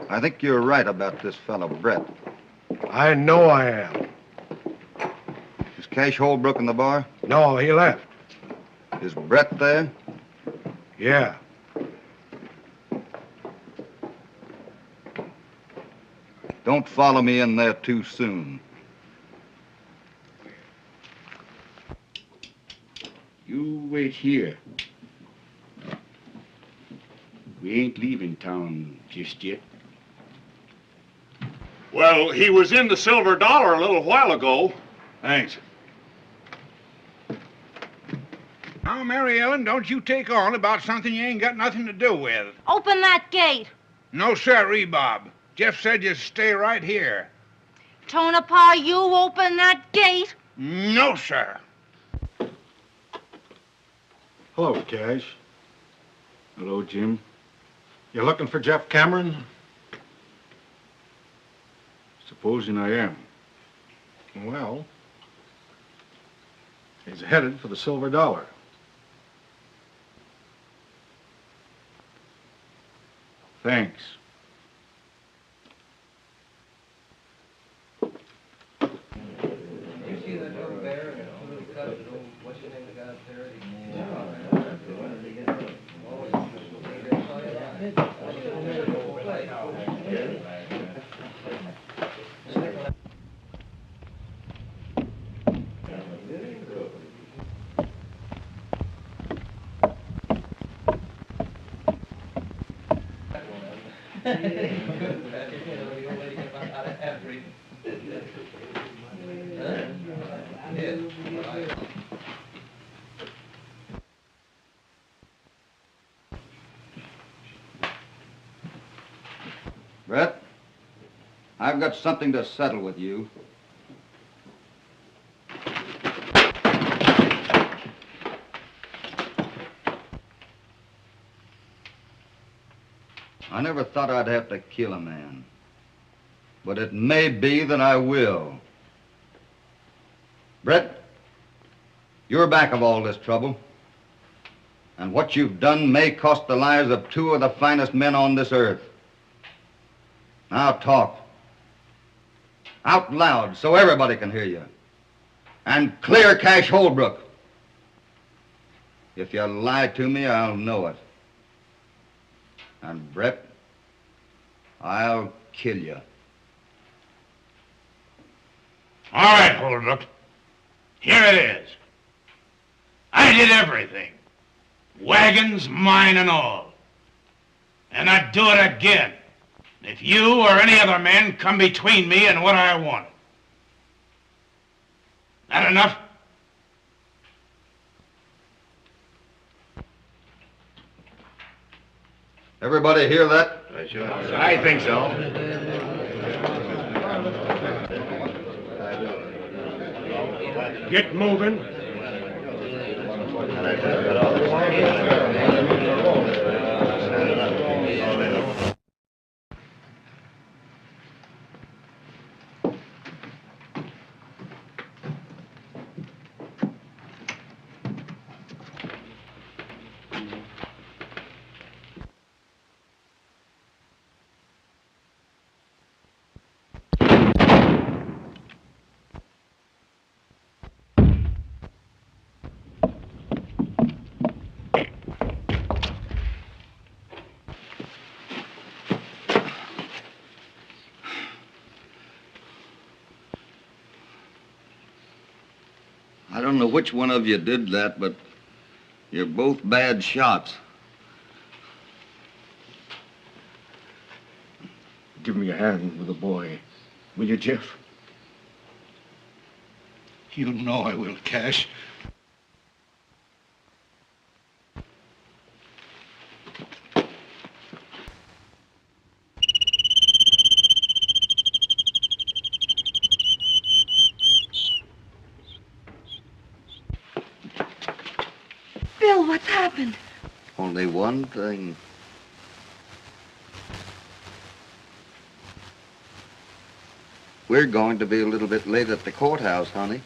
Speaker 8: I think you're right about this fellow, Brett.
Speaker 11: I know I am.
Speaker 8: Is Cash Holbrook in the bar?
Speaker 11: No, he left.
Speaker 8: Is Brett there?
Speaker 11: Yeah.
Speaker 8: Don't follow me in there too soon.
Speaker 2: You wait here. We ain't leaving town just yet.
Speaker 12: Well, he was in the Silver Dollar a little while ago.
Speaker 6: Thanks.
Speaker 5: Now, Mary Ellen, don't you take on about something you ain't got nothing to do with.
Speaker 4: Open that gate.
Speaker 5: No, sir, Bob. Jeff said you stay right here.
Speaker 4: Tonopah, you open that gate.
Speaker 5: No, sir.
Speaker 11: Hello, Cash.
Speaker 2: Hello, Jim.
Speaker 11: You looking for Jeff Cameron?
Speaker 2: Supposing I am.
Speaker 11: Well, he's headed for the Silver Dollar.
Speaker 2: Thanks.
Speaker 8: Brett, I've got something to settle with you. I never thought I'd have to kill a man, but it may be that I will. Brett, you're back of all this trouble, and what you've done may cost the lives of two of the finest men on this earth. Now talk. Out loud so everybody can hear you. And clear Cash Holbrook. If you lie to me, I'll know it. And Brett, I'll kill you.
Speaker 14: All right, Holbrook. Here it is. I did everything. Wagons, mine and all. And I'd do it again if you or any other man come between me and what I want. That enough?
Speaker 8: Everybody hear that?
Speaker 6: I think so.
Speaker 11: Get moving.
Speaker 8: I don't know which one of you did that, but you're both bad shots.
Speaker 2: Give me a hand with the boy. Will you, Jeff?
Speaker 8: You know I will, Cash.
Speaker 9: Bill, what's happened?
Speaker 8: Only one thing. We're going to be a little bit late at the courthouse, honey.